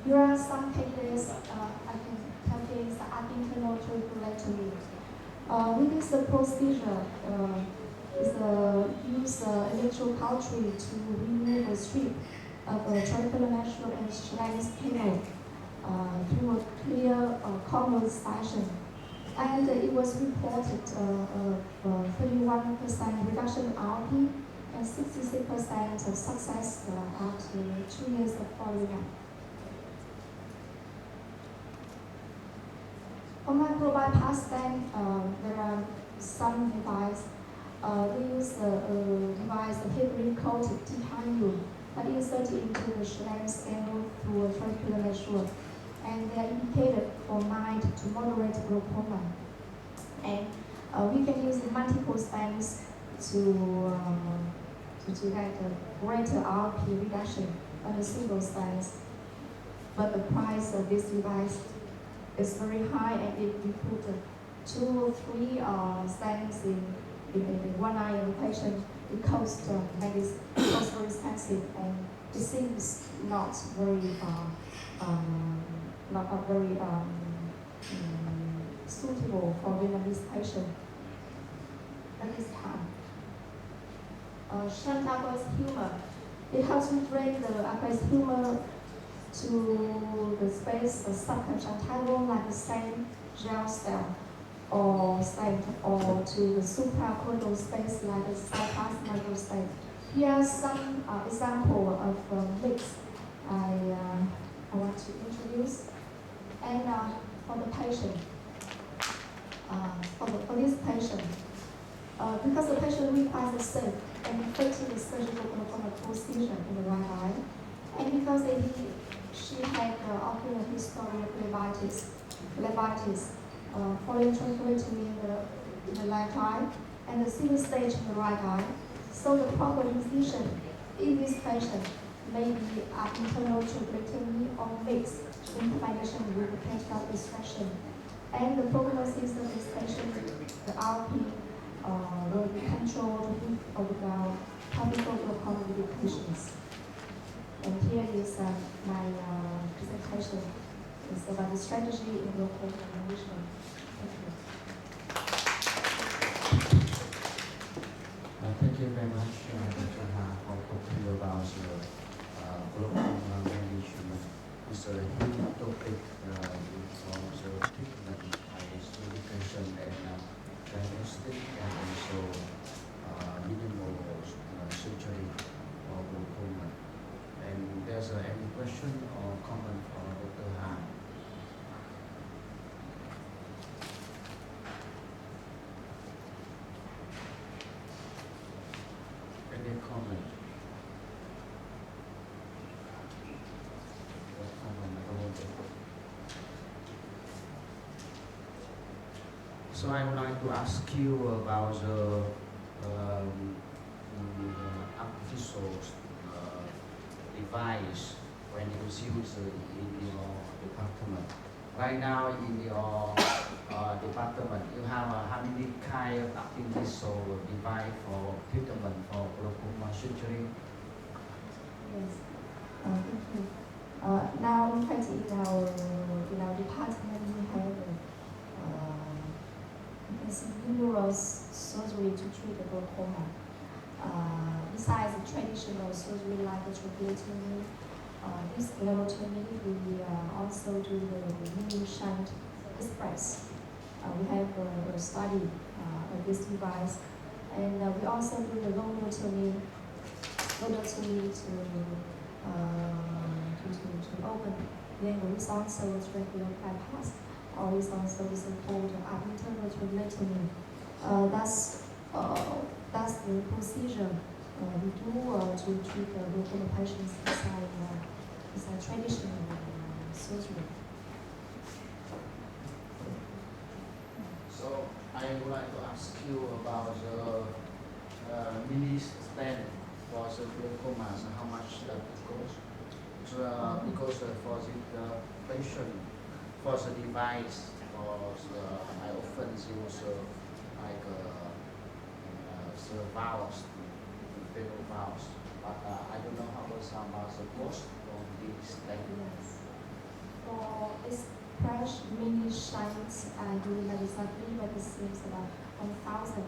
Here are some cases I can tell cases are internal tracheotomy. With this procedure, is use electrocautery to remove a strip of a tracheal natural and Schleim's canal through a clear conversation. And it was reported 31% reduction in RP and 66% of success after 2 years of follow-up. On micro bypass stent, there are some device. We use a device heavily coated titanium that inserted into the Schleim's angle through a tracheal network, and they are indicated for mild to moderate glaucoma. And we can use multiple stents to get a greater RP reduction on a single stent. But the price of this device is very high, and if we put 2 or 3 stents in one eye of a patient, it costs very expensive, and it seems not very suitable for Vietnamese patient at this time. Shunt aqueous humor. It helps to drain the aqueous humor to the space subconjunctival like the same gel cell or stent, or to the suprachoroidal space like the cyplasmal stent. Here are some example of mix I want to introduce. And for the patient, for this patient, because the patient requires a safe and effective surgical glaucoma procedure in the right eye, and because she had ocular history of phlebitis, following tracheotomy in the left eye, and the single stage in the right eye. So the proper incision in this patient may be internal tracheotomy or mixed in combination with the pentacle extraction. And the prognosis of this patient, the RP will be controlled with topical glaucoma medications. And here is my presentation. It's about the strategy in glaucoma management. Thank you. Thank you very much, Dr. Ha, for talking about glaucoma management. It's a huge topic for the treatment, education, and diagnostic, and also minimal surgery for glaucoma. And there's any question or comment for Dr. Ha? Any comment? So I would like to ask you about the artificial device when it was used in your department. Right now in your department, you have how many kind of artificial device for treatment for glaucoma surgery? Yes. Thank you. Now, in fact, in our department, we have numerous surgery to treat the glaucoma. Besides the traditional surgery like the tracheotomy, this sclerotomy, we also do the mini shunt express. We have a study of this device, and we also do the lobotomy to open. Then there is also a tracheal bypass, or is also so-called internal tracheotomy. That's the procedure we do to treat the glaucoma patients beside traditional surgery. So I would like to ask you about the mini stent for the glaucoma, so how much that it costs? Because for the patient, for the device, I often use like the valves, but I don't know how much the cost of this stent. Yes. for express mini shines, I do remember exactly, but it seems about $1,000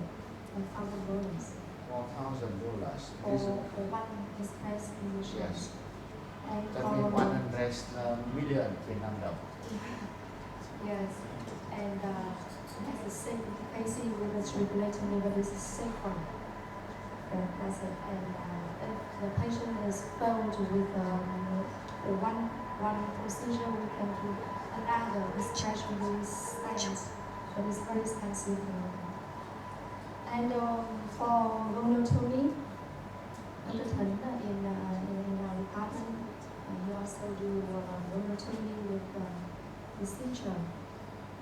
$1,000 $4,000. for one express mini shine. Yes. And That for means 100 million Vietnam đồng. yes, and it has the same AC with its regulatory, but it's safer. That's it. And if the patient is failed with one procedure, we can do another extraction science, but it's very expensive. And for goniotomy, Dr. Tan in our department, we also do goniotomy with procedure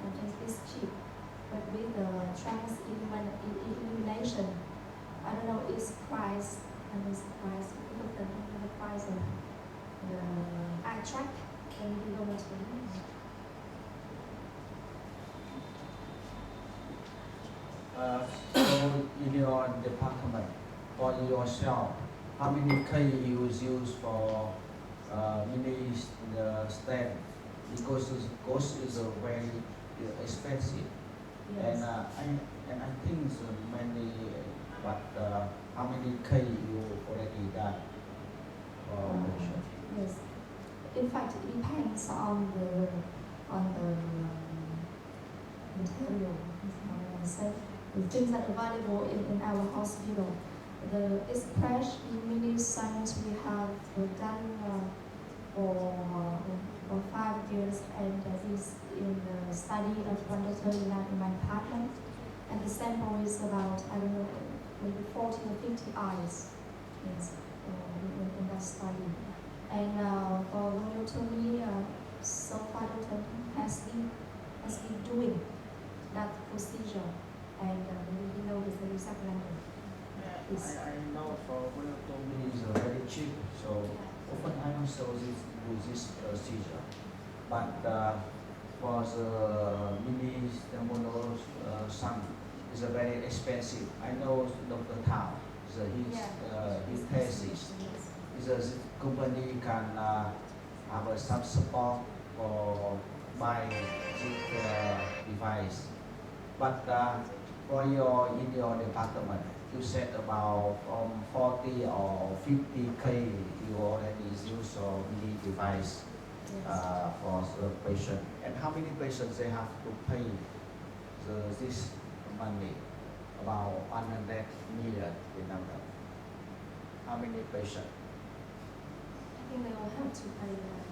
and it's cheap, but with the trans elimination, I don't know its price and its price. If you look at the price of the eye track, then you go to So in your department, for yourself, how many K you use for mini stent? Because cost is very expensive, yes. and I think so many, but how many K you already done for patient? Yes. In fact, it depends on the material. So the things that are available in our hospital. The express mini science we have done for 5 years, and that is in the study of one doctor in my department. And the sample is about, I don't know, maybe 40 or 50 eyes. Yes, in that study. And for goniotomy, so far Dr. has been doing that procedure, and he knows the exact number. I know for goniotomy is very cheap, so often I also do this procedure. But for the mini mono sun is very expensive. I know Dr. Tao, his thesis. The company can have some support for buying this device. But for in your department, you said about from 40 or 50K you already use your mini device for the patient. And how many patients they have to pay this money? About 100 million Vietnam đồng. How many patients? I think they will have to pay that.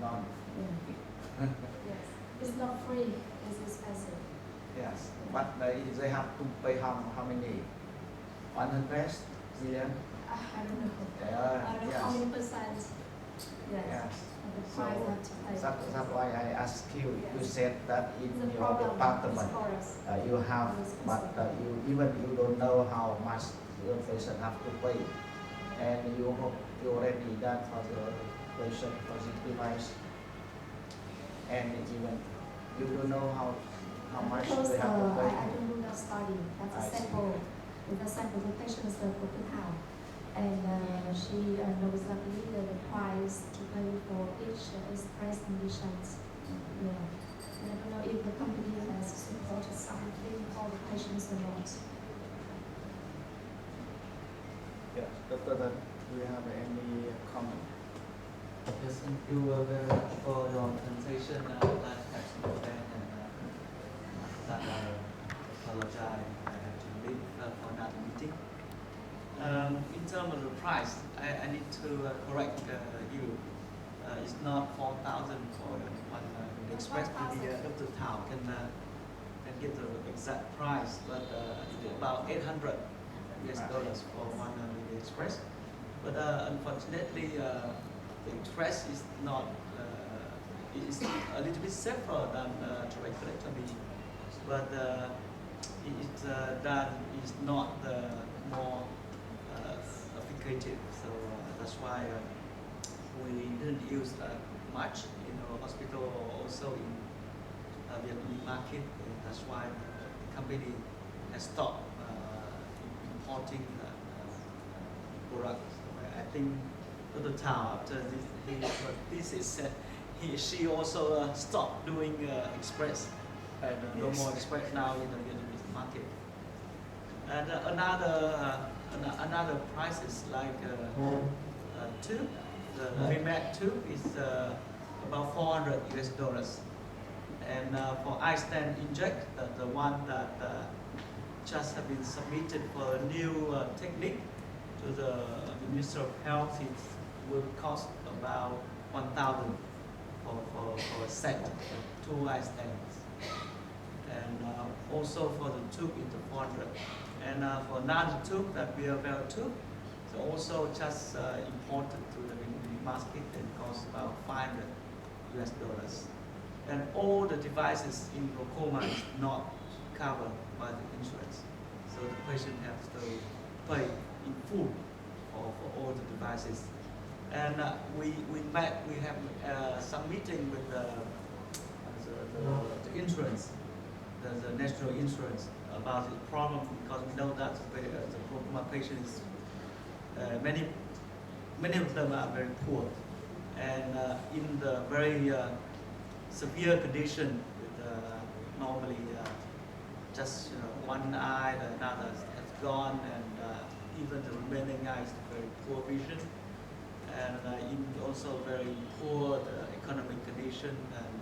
None. Yeah. Yes. It's not free, it's expensive. Yes, but they have to pay how many? 100 million? I don't know. Yeah, I don't know yes. how many percent. Yes. Yes. The So price have to pay. that's why I asked you. You Yes. said that in It's a your problem department for us. you have, It's but you don't know how much the patient have to pay, and you already done for the patient for the device, and even you don't know how much Because they have to pay. I don't do that study. That's a I see. sample. With a sample, the patient is Dr. Tao, and she knows exactly the price to pay for each express conditions. Yeah. And I don't know if the company has supported something for the patients or not. Yes, Dr. Tan, do you have any comment? Yes, thank you very much for your presentation. I'd have some comment and that I apologize. I have to leave for another meeting. In terms of the price, I need to correct you. It's not 4,000 for one express. Maybe Dr. Tao can get the exact price, but it's about $800 for one express. But unfortunately, the express is not. It's a little bit safer than trachelectomy, but it's done is not more efficacious. So that's why we didn't use that much in our hospital or also in Vietnamese market. And that's why the company has stopped importing products. So I think Dr. Tao, after this thesis, said she also stopped doing express, and no more express now in the market. And another prices like tube, the VMAT tube is about $400 US. And for iStent inject, the one that just have been submitted for a new technique to the Minister of Health, it will cost about 1,000 for a set, 2 iStents. And also for the tube it's 400. And for another tube, that beer barrel tube, so also just imported to the market and costs about $500. And all the devices in glaucoma is not covered by the insurance. So the patient has to pay in full for all the devices. And we have some meeting with the insurance, the national insurance, about the problem, because we know that the glaucoma patients, many of them are very poor, and in the very severe condition, with normally just one eye, another has gone, and even the remaining eye is very poor vision, and also very poor economic condition, and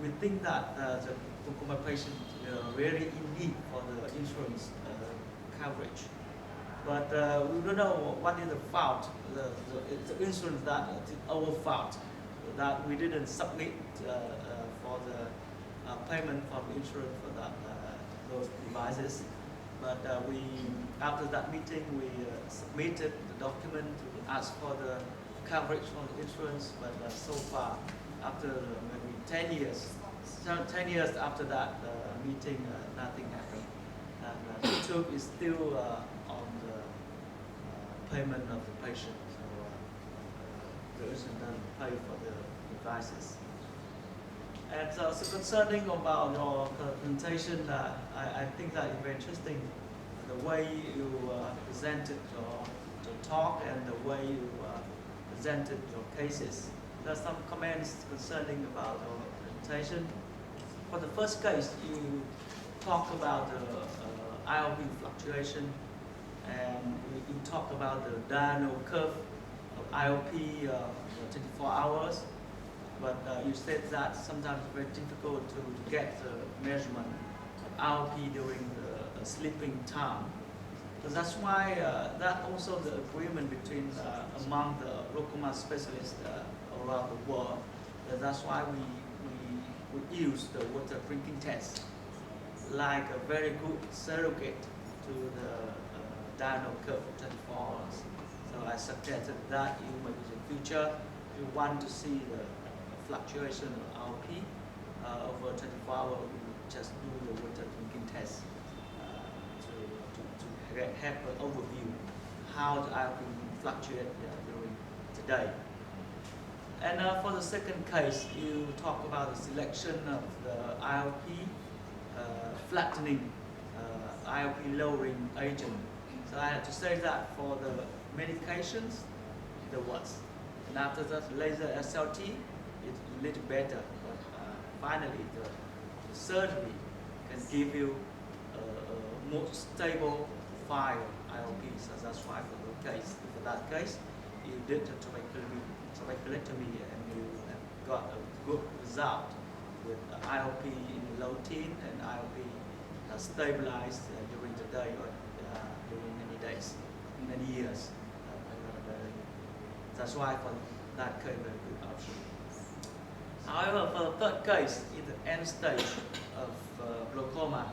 we think that the glaucoma patient really in need for the insurance coverage. But we don't know what is the fault, the insurance that it's our fault, that we didn't submit for the payment from insurance for that, those devices. But after that meeting, we submitted the document to ask for the coverage from the insurance. But so far, after maybe 10 years after that meeting, nothing happened. And the tube is still on the payment of the patient. So the patient doesn't pay for the devices. And so concerning about your presentation, I think that it's very interesting, the way you presented your talk and the way you presented your cases. There are some comments concerning about your presentation. For the first case, you talk about the IOP fluctuation, and you talk about the diurnal curve of IOP 24 hours. But you said that sometimes it's very difficult to get the measurement of IOP during the sleeping time. So that's why that also the agreement between among the glaucoma specialists around the world. That's why we use the water drinking test like a very good surrogate to the diurnal curve of 24 hours. So I suggested that you maybe in the future, if you want to see the fluctuation of IOP over 24 hours, we just do the water drinking test to have an overview how the IOP fluctuate during the day. And for the second case, you talk about the selection of the IOP flattening, IOP lowering agent. So I have to say that for the medications, there was. And after that, laser SLT, it's a little better. But finally, the surgery can give you a more stable file IOP. So that's why for that case, you did a trabeculectomy and you have got a good result with IOP in the low teen and IOP stabilized during the day or during many days, many years. That's why for that case, very good option. However, for the third case, in the end stage of glaucoma,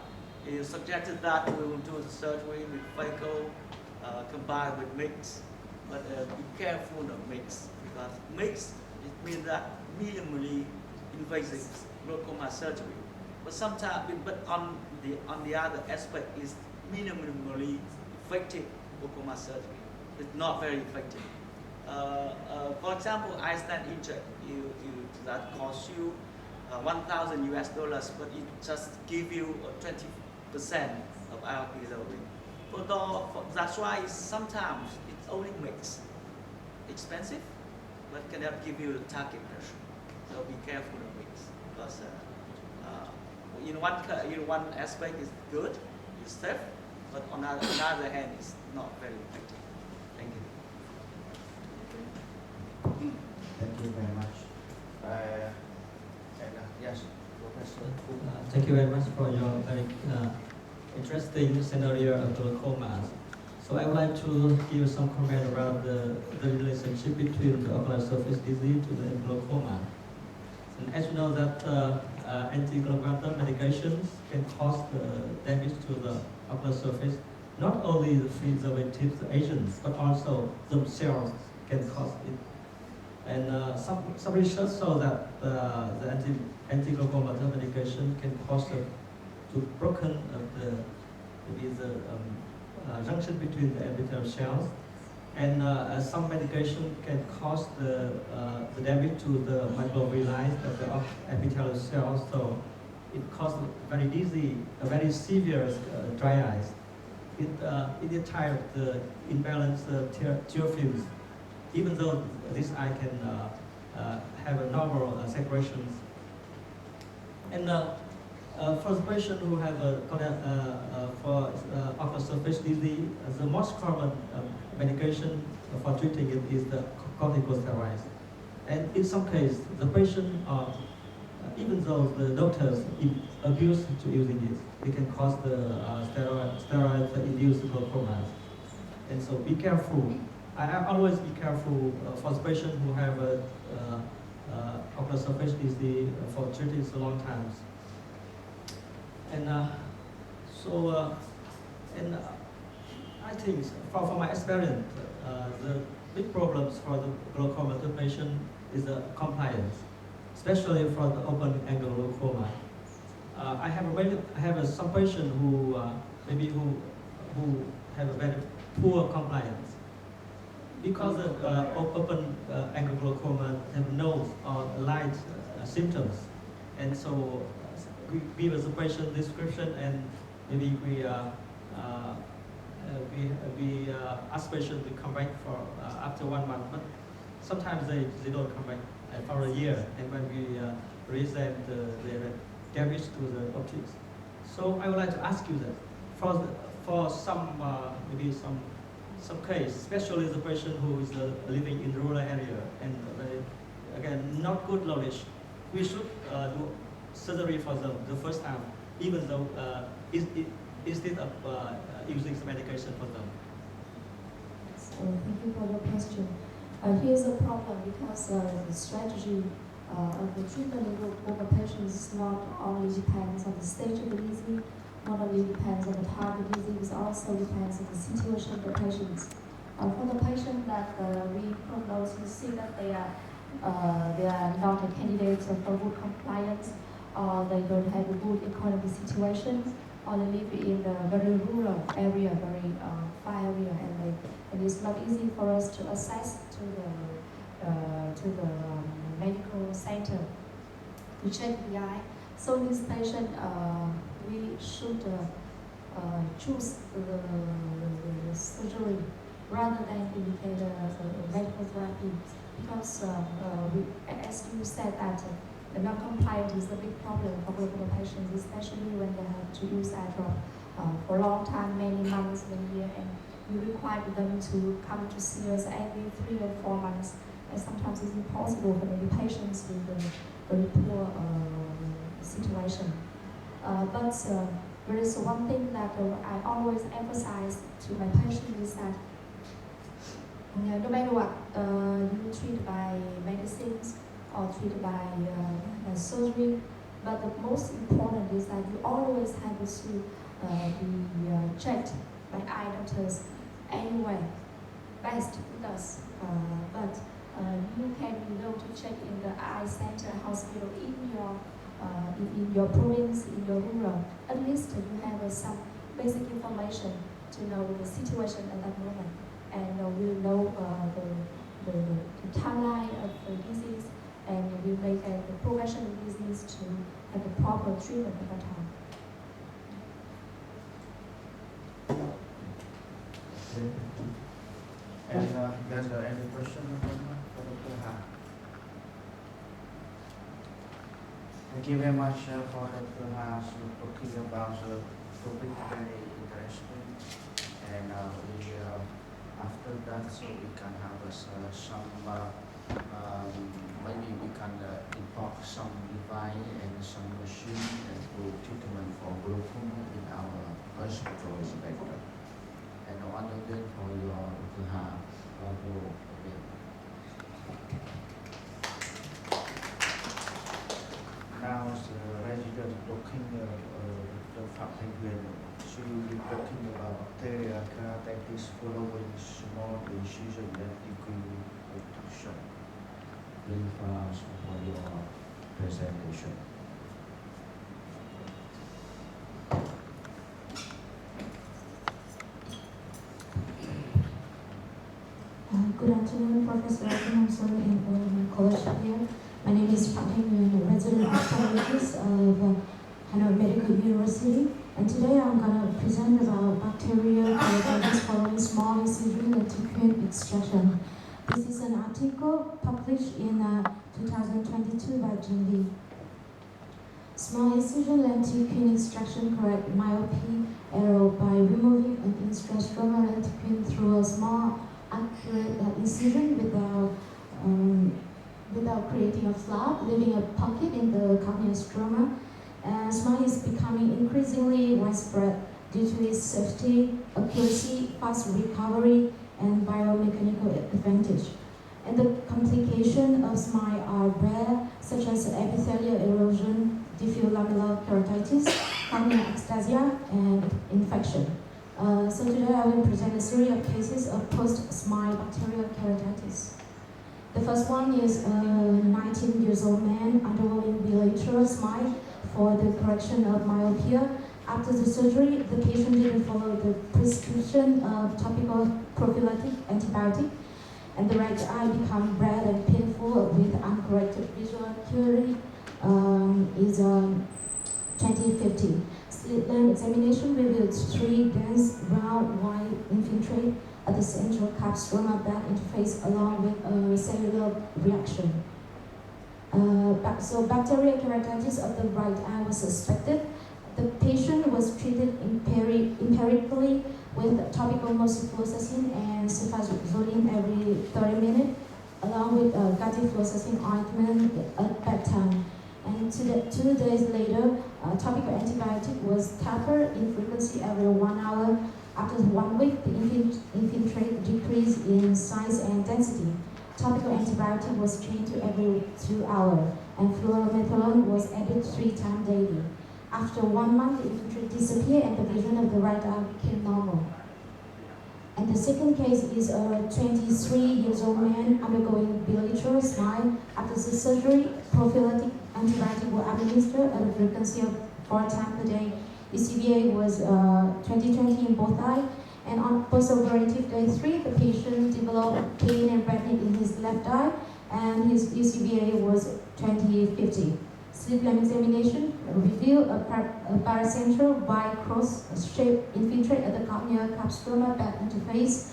you suggested that we will do the surgery with phaco combined with mix, but be careful of mix, because mix, it means that minimally invasive glaucoma surgery. But sometimes, but on the other aspect is minimally effective glaucoma surgery. It's not very effective. For example, iStent inject, that costs you $1,000, but it just give you 20% of IOP lowering. That's why sometimes it's only mix, expensive, but cannot give you the target pressure. So be careful of it, because in one aspect is good, it's safe, but on the other hand, it's not very effective. Thank you. Thank you very much. Yes, Professor. Thank you very much for your very interesting scenario of glaucoma. So I would like to give some comment around the relationship between the ocular surface disease to the glaucoma. And as you know that anti-glaucoma medications can cause damage to the ocular surface, not only the preservative agents, but also themselves can cause it. And some research show that the anti-glaucoma medication can cause to broken the junction between the epithelial cells, and some medication can cause the damage to the microvilli of the epithelial cells. So it causes very severe dry eyes. It entire the imbalanced tear films, even though this eye can have a normal separations. And for the patient who have for ocular surface disease, the most common medication for treating it is the corticosteroids. And in some cases, the patient, even though the doctors abuse to using it can cause the steroid-induced glaucoma. And so be careful. I always be careful for the patient who have ocular surface disease for treating a long time. And I think from my experience, the big problems for the glaucoma patient is the compliance, especially for the open angle glaucoma. I have some patient who who have a very poor compliance because of open angle glaucoma have no light symptoms, and so we give the patient description, and maybe we ask patient to come back for after 1 month, but sometimes they don't come back for a year, and when we raise them the damage to the optics. So I would like to ask you that for some maybe some case, especially the patient who is living in rural area and again not good knowledge, we should do surgery for them the first time, even though instead of using the medication for them. So thank you for your question. Here's a problem because the strategy of the treatment of glaucoma patients not only depends on the stage of the disease, not only depends on the type of disease, also depends on the situation of the patients. For the patient that we prognose, we see that they are not a candidate for good compliance, or they don't have a good economic situation, or they live in a very rural area, very far area, and it's not easy for us to access to the medical center to check the eye. So in this patient, we should choose the surgery rather than indicate medical therapy, because as you said that the non-compliance is a big problem for glaucoma patients, especially when they have to use eye drop for a long time, many months, many years, and we require them to come to see us every 3 or 4 months, and sometimes it's impossible for many patients with a very poor situation. But there is one thing that I always emphasize to my patients is that no matter what, you treat by medicines or treated by surgery, but the most important is that you always have to be checked by eye doctors anyway. Best with us, but you can go to check in the eye center hospital in your province, in your rural. At least you have some basic information to know the situation at that moment, and we'll know the timeline of the disease, and we make the progression of disease to have a proper treatment at that time. Okay. And there's any question for Dr. Ha? Thank you very much for Dr. Haas talking about the topic very interesting, and after that, so we can have some maybe we can import some device and some machine and do treatment for glaucoma in our hospital is better. And no other than for your Dr. Haas. Now the resident talking the Phạm Thanh Huyền. She will be talking about bacteria keratitis following small incision and degree reduction. Please for your presentation. Good afternoon, Professor Alfonso and my college here. My name is Phạm Thanh Huyền, a resident ophthalmologist of Hanoi Medical University, and today I'm going to present about bacterial keratitis following small incision lenticular extraction. This is an article published in 2022 by Jin Lee. Small incision lenticular extraction correct myopia error by removing an intrastroma lenticule through a small accurate incision without creating a flap, leaving a pocket in the corneal stroma. SMILE is becoming increasingly widespread due to its safety, accuracy, fast recovery, and biomechanical advantage. And the complications of SMILE are rare, such as epithelial erosion, diffuse lamellar keratitis, corneal ectasia, and infection. So today I will present a series of cases of post-SMILE bacterial keratitis. The first one is a 19-year-old man undergoing bilateral SMILE for the correction of myopia. After the surgery, the patient didn't follow the prescription of topical prophylactic antibiotic, and the right eye became red and painful with uncorrected visual acuity is 20/50. Slit lamp examination revealed 3 dense round white infiltrate at the central cap-stroma back interface along with a cellular reaction. So bacterial keratitis of the right eye was suspected. The patient was treated empirically with topical moxifloxacin and cefazolin every 30 minutes, along with gatifloxacin ointment at bedtime. And 2 days later, topical antibiotic was tapered in frequency every 1 hour. After 1 week, the infiltrate decreased in size and density. Topical antibiotic was changed to every 2 hours, and fluorometholone was added 3 times daily. After 1 month, the infiltrate disappeared and the vision of the right eye became normal. And the second case is a 23-year-old man undergoing bilateral SMILE. After the surgery, prophylactic antibiotic were administered at a frequency of 4 times per day. ECVA was 20/20 in both eyes, and on postoperative day 3, the patient developed pain and redness in his left eye, and his ECVA was 20/50. Slit lamp examination revealed a paracentral Y-cross-shaped infiltrate at the corneal cap-stroma back interface.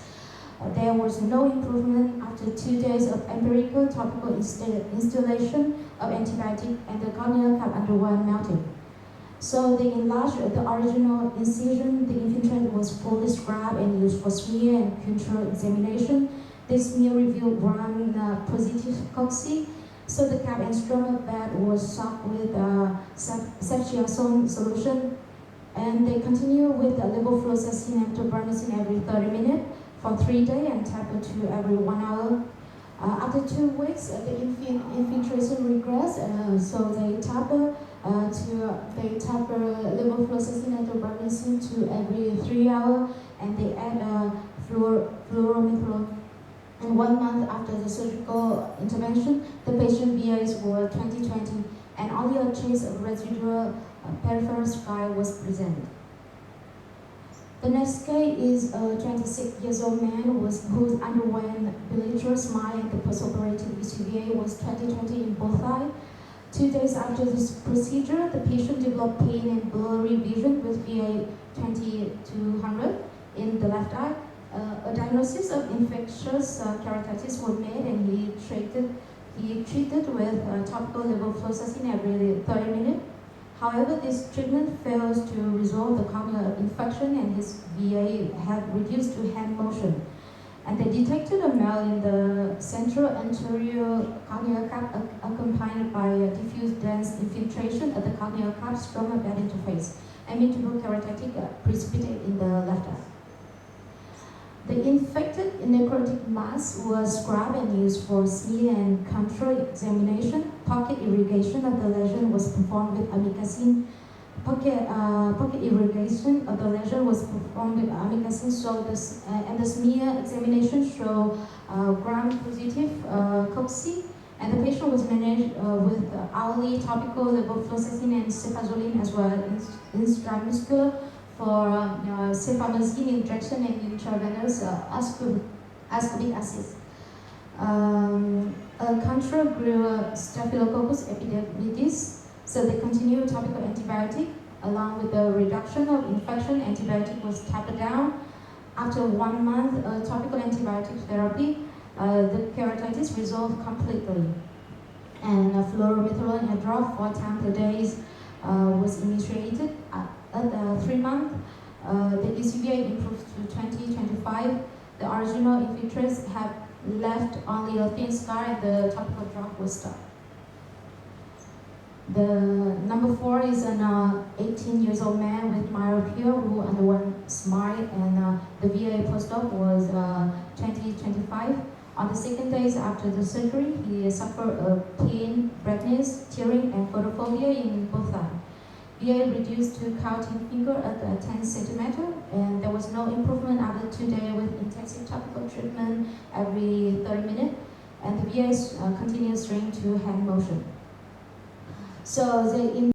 There was no improvement after 2 days of empirical topical installation of antibiotic, and the corneal cap underwent melting. So they enlarged the original incision. The infiltrate was fully scrubbed and used for smear and cultural examination. This smear revealed positive cocci. So the cap and stroma bed was soaked with ceftriaxone solution, and they continue with the levofloxacin and terbinafine every 30 minutes for 3 days and taper to every 1 hour. After 2 weeks, the infiltration regressed, so they taper levofloxacin and terbinafine to every 3 hours, and they add fluorometholone. And 1 month after the surgical intervention, the patient BAs were 20/20, and only a trace of residual peripheral scar was present. The next case is a 26-year-old man who underwent bilateral SMILE, and the postoperative ECVA was 20/20 in both eyes. 2 days after this procedure, the patient developed pain and blurry vision with VA 20/200 in the left eye. A diagnosis of infectious keratitis was made, and he treated be treated with topical levofloxacin every 30 minutes. However, this treatment fails to resolve the corneal infection and his VA had reduced to hand motion. And they detected a male in the central anterior corneal cap accompanied by a diffuse dense infiltration at the corneal cap stroma bed interface, amityville keratitic precipitate in the left eye. The infected necrotic mass was scrubbed and used for smear and control examination. Pocket irrigation of the lesion was performed with amikacin. Pocket irrigation of the lesion was performed with amikacin, and the smear examination showed gram-positive cocci, and the patient was managed with hourly topical levofloxacin and cefazolin as well as intramuscular for cefamazine injection and intravenous ascorbic acid. Control grew Staphylococcus epidermidis, so they continued topical antibiotic. Along with the reduction of infection, antibiotic was tapered down. After 1 month topical antibiotic therapy, the keratitis resolved completely. And fluorometholone eye drop 4 times per day was initiated. At 3 months, the ECVA improved to 20-25. The original infiltrates have left only a thin scar and the topical drop was stopped. The number 4 is an 18-year-old man with myopia who underwent SMART, and the VA postdoc was 20-25. On the second days after the surgery, he suffered a pain, redness, tearing, and photophobia in both eyes. VA reduced to counting finger at 10 centimeter, and there was no improvement after 2 days with intensive topical treatment every 30 minutes, and the VA continues staying to hand motion. So the